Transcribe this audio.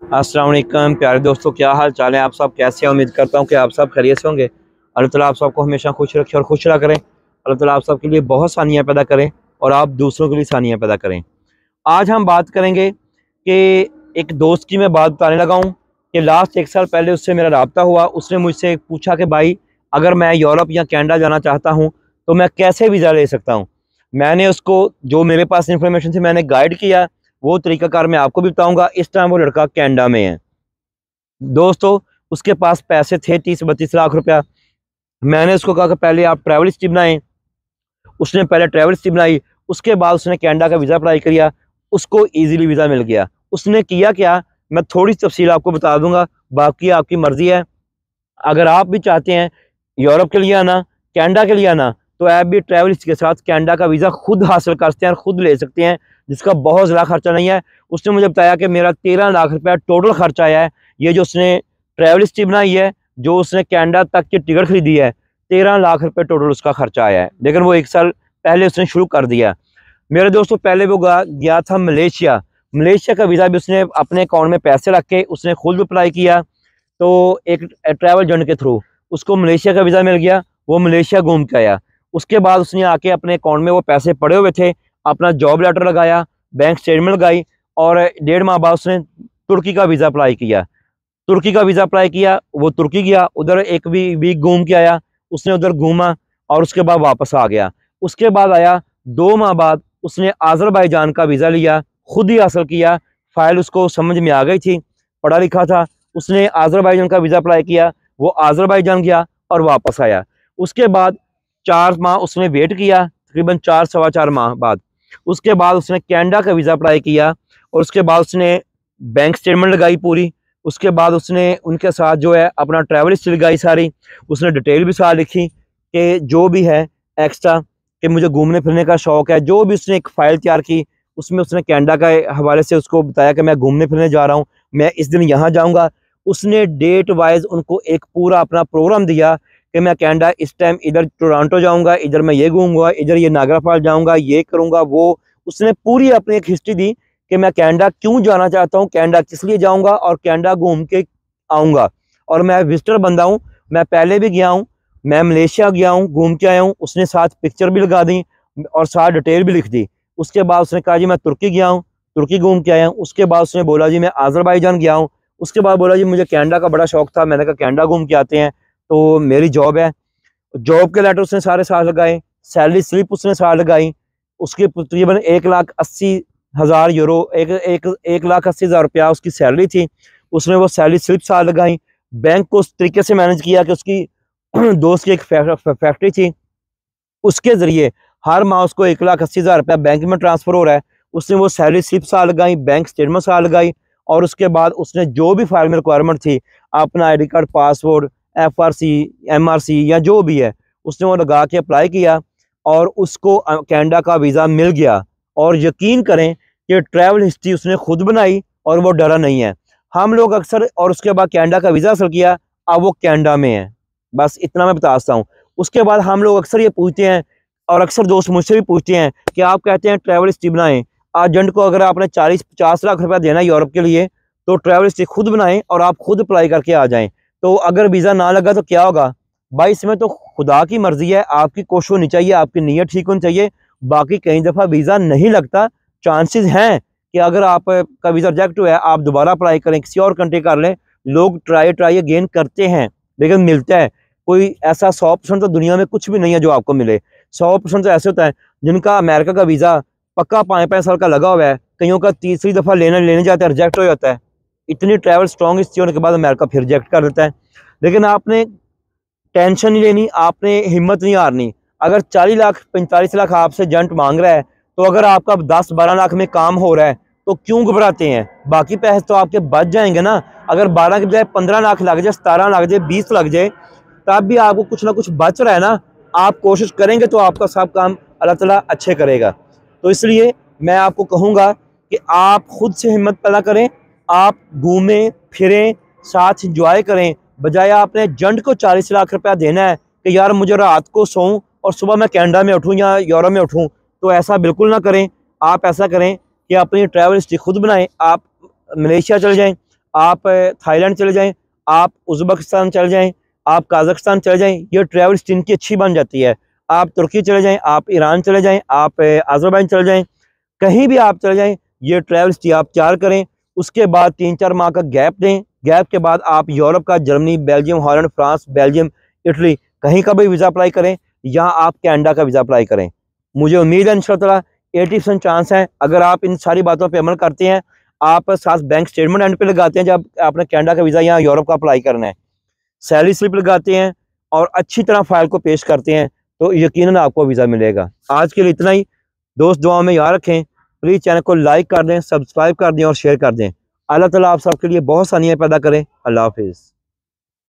अस्सलाम वालेकुम प्यारे दोस्तों, क्या हाल चाल है। आप सब कैसे हैं? उम्मीद करता हूँ कि आप सब खैरियत से होंगे। अल्लाह ताला आप सबको हमेशा खुश रखे और खुश रहा करें। अल्लाह ताला आप सबके लिए बहुत सानियाँ पैदा करें और आप दूसरों के लिए सानियाँ पैदा करें। आज हम बात करेंगे कि एक दोस्त की मैं बात बताने लगा हूँ कि लास्ट 1 साल पहले उससे मेरा रब्ता हुआ। उसने मुझसे पूछा कि भाई, अगर मैं यूरोप या कनाडा जाना चाहता हूँ तो मैं कैसे वीज़ा ले सकता हूँ। मैंने उसको जो मेरे पास इंफॉर्मेशन थी मैंने गाइड किया। वो तरीक़ाकार मैं आपको भी बताऊँगा। इस टाइम वो लड़का कनाडा में है। दोस्तों, उसके पास पैसे थे 30-32 लाख रुपया। मैंने उसको कहा कि पहले आप ट्रैवल हिस्ट्री बनाएँ। उसने पहले ट्रैवल हिस्ट्री बनाई, उसके बाद उसने कनाडा का वीज़ा अप्लाई किया। उसको ईज़िली वीज़ा मिल गया। उसने किया क्या, मैं थोड़ी तफ़सील आपको बता दूँगा, बाकी आपकी मर्ज़ी है। अगर आप भी चाहते हैं यूरोप के लिए आना, कनाडा के लिए आना, तो आप भी ट्रैवल हिस्ट्री के साथ कनाडा का वीज़ा खुद हासिल कर सकते हैं और खुद ले सकते हैं, जिसका बहुत ज़्यादा खर्चा नहीं है। उसने मुझे बताया कि मेरा 13 लाख रुपया टोटल खर्चा आया है। ये जो उसने ट्रैवल हिस्ट्री बनाई है, जो उसने कनाडा तक की टिकट खरीदी है, 13 लाख रुपये टोटल उसका खर्चा आया है। लेकिन वो 1 साल पहले उसने शुरू कर दिया। मेरे दोस्तों, पहले वो गया था मलेशिया। मलेशिया का वीज़ा भी उसने अपने अकाउंट में पैसे रख के उसने खुद अप्लाई किया। तो एक ट्रैवल एजेंट के थ्रू उसको मलेशिया का वीज़ा मिल गया। वो मलेशिया घूम के आया। उसके बाद उसने आके अपने अकाउंट में वो पैसे पड़े हुए थे, अपना जॉब लेटर लगाया, बैंक स्टेटमेंट लगाई और 1.5 माह बाद उसने तुर्की का वीज़ा अप्लाई किया। तुर्की का वीज़ा अप्लाई किया, वो तुर्की गया, उधर एक वीक घूम के आया। उसने उधर घूमा और उसके बाद वापस आ गया। उसके बाद आया 2 माह बाद उसने अज़रबैजान का वीज़ा लिया, खुद ही हासिल किया। फ़ाइल उसको समझ में आ गई थी, पढ़ा लिखा था। उसने अज़रबैजान का वीज़ा अप्लाई किया, वो अज़रबैजान गया और वापस आया। उसके बाद 4 माह उसने वेट किया, तकरीबन 4 सवा 4 माह बाद। उसके बाद उसने कनाडा का वीज़ा अप्लाई किया और उसके बाद उसने बैंक स्टेटमेंट लगाई पूरी। उसके बाद उसने उनके साथ जो है अपना ट्रैवल हिस्ट्री लगाई सारी। उसने डिटेल भी साथ लिखी कि जो भी है एक्स्ट्रा, कि मुझे घूमने फिरने का शौक़ है। जो भी उसने एक फ़ाइल तैयार की, उसमें उसने कनाडा के हवाले से उसको बताया कि मैं घूमने फिरने जा रहा हूँ, मैं इस दिन यहाँ जाऊँगा। उसने डेट वाइज़ उनको एक पूरा अपना प्रोग्राम दिया कि मैं कनाडा इस टाइम इधर टोरंटो जाऊँगा, इधर मैं ये घूमूँगा, इधर ये नायग्रा फॉल जाऊँगा, ये करूँगा, वो। उसने पूरी अपनी एक हिस्ट्री दी कि मैं कनाडा क्यों जाना चाहता हूँ, कनाडा किस लिए जाऊँगा और कनाडा घूम के आऊँगा। और मैं विज़िटर बंदा हूँ, मैं पहले भी गया हूँ, मैं मलेशिया गया हूँ, घूम के आया हूँ। उसने साथ पिक्चर भी लगा दी और साथ डिटेल भी लिख दी। उसके बाद उसने कहा जी मैं तुर्की गया हूँ, तुर्की घूम के आया हूँ। उसके बाद उसने बोला जी मैं अज़रबैजान गया हूँ। उसके बाद बोला जी मुझे कनाडा का बड़ा शौक़ था, मैंने कहा कनाडा घूम के आते हैं, तो मेरी जॉब है। जॉब के लेटर उसने सारे साथ लगाए, सैलरी स्लिप उसने साथ लगाई। उसकी तकरीबन 1,80,000 यूरो, 1,80,000 रुपया उसकी सैलरी थी। उसने वो सैलरी स्लिप साथ लगाई। बैंक को उस तरीके से मैनेज किया कि उसकी दोस्त की एक फैक्ट्री थी, उसके ज़रिए हर माह उसको 1,80,000 रुपया बैंक में ट्रांसफ़र हो रहा है। उसने वो सैलरी स्लिप साथ लगाई, बैंक स्टेटमेंट साथ लगाई और उसके बाद उसने जो भी फाइल में रिक्वायरमेंट थी, अपना ID card, passport, FRC, MRC या जो भी है, उसने वो लगा के अप्लाई किया और उसको कनाडा का वीज़ा मिल गया। और यकीन करें कि ट्रैवल हिस्ट्री उसने खुद बनाई और वो डरा नहीं है। हम लोग अक्सर, और उसके बाद कनाडा का वीज़ा हासिल किया, अब वो कनाडा में है। बस इतना मैं बता सकता हूँ। उसके बाद हम लोग अक्सर ये पूछते हैं और अक्सर दोस्त मुझसे भी पूछते हैं कि आप कहते हैं ट्रैवल हिस्ट्री बनाएं। एजेंट को अगर आपने 40-50 लाख रुपया देना है यूरोप के लिए, तो ट्रैवल हिस्ट्री खुद बनाएं और आप खुद अप्लाई करके आ जाएं। तो अगर वीज़ा ना लगा तो क्या होगा भाई? इसमें तो खुदा की मर्जी है, आपकी कोशिश होनी चाहिए, आपकी नीयत ठीक होनी चाहिए। बाकी कई दफ़ा वीज़ा नहीं लगता, चांसेस हैं कि अगर आप का वीज़ा रिजेक्ट हुआ है, आप दोबारा अप्लाई करें, किसी और कंट्री कर लें। लोग ट्राई अगेन करते हैं, लेकिन मिलता है। कोई ऐसा 100% तो दुनिया में कुछ भी नहीं है जो आपको मिले। 100% तो ऐसे होता है जिनका अमेरिका का वीज़ा पक्का 5-5 साल का लगा हुआ है, कईयों का तीसरी दफ़ा लेने जाते हैं, रिजेक्ट हो जाता है। इतनी ट्रैवल स्ट्रॉन्ग हिस्ट्री होने के बाद अमेरिका फिर रिजेक्ट कर देता है। लेकिन आपने टेंशन नहीं लेनी, आपने हिम्मत नहीं हारनी। अगर 40 लाख 45 लाख आपसे एजेंट मांग रहा है, तो अगर आपका 10-12 लाख में काम हो रहा है तो क्यों घबराते हैं? बाकी पैसे तो आपके बच जाएंगे ना। अगर 12 के बजाय 15 लाख लग जाए, 17 लग जाए, 20 लग जाए, तब भी आपको कुछ ना कुछ बच रहा है ना। आप कोशिश करेंगे तो आपका सब काम अल्लाह ताला अच्छे करेगा। तो इसलिए मैं आपको कहूँगा कि आप खुद से हिम्मत पैदा करें, आप घूमें फिरें, साथ इंजॉय करें। बजाय आपने एजेंट को 40 लाख रुपया देना है कि यार मुझे रात को सोऊं और सुबह मैं कनाडा में उठूं या यूरोप में उठूं, तो ऐसा बिल्कुल ना करें। आप ऐसा करें कि अपनी ट्रैवल हिस्ट्री खुद बनाएं। आप मलेशिया चले जाएं, आप थाईलैंड चले जाएं, आप उज़्बेकिस्तान चले जाएं, आप कजाकिस्तान चले जाएं, ये ट्रैवल हिस्ट्री इनकी अच्छी बन जाती है। आप तुर्की चले जाएं, आप ईरान चले जाएं, आप अज़रबैजान चले जाएं, कहीं भी आप चले जाएं, ये ट्रैवल हिस्ट्री आप तैयार करें। उसके बाद 3-4 माह का गैप दें। गैप के बाद आप यूरोप का Germany, Belgium, Holland, France, Belgium, Italy कहीं का भी वीज़ा अप्लाई करें, या आप कनाडा का वीज़ा अप्लाई करें। मुझे उम्मीद है इंशाअल्लाह 80% चांस है, अगर आप इन सारी बातों पर अमल करते हैं, आप साथ बैंक स्टेटमेंट एंड पे लगाते हैं जब आपने कनाडा का वीज़ा या यूरोप का अप्लाई करना है, सैलरी स्लिप लगाते हैं और अच्छी तरह फाइल को पेश करते हैं, तो यकीनन आपको वीज़ा मिलेगा। आज के लिए इतना ही। दोस्त दुआ में याद रखें। प्लीज़ चैनल को लाइक कर दें, सब्सक्राइब कर दें और शेयर कर दें। अल्लाह ताला आप सबके लिए बहुत सानियाँ पैदा करें। अल्लाह हाफिज़।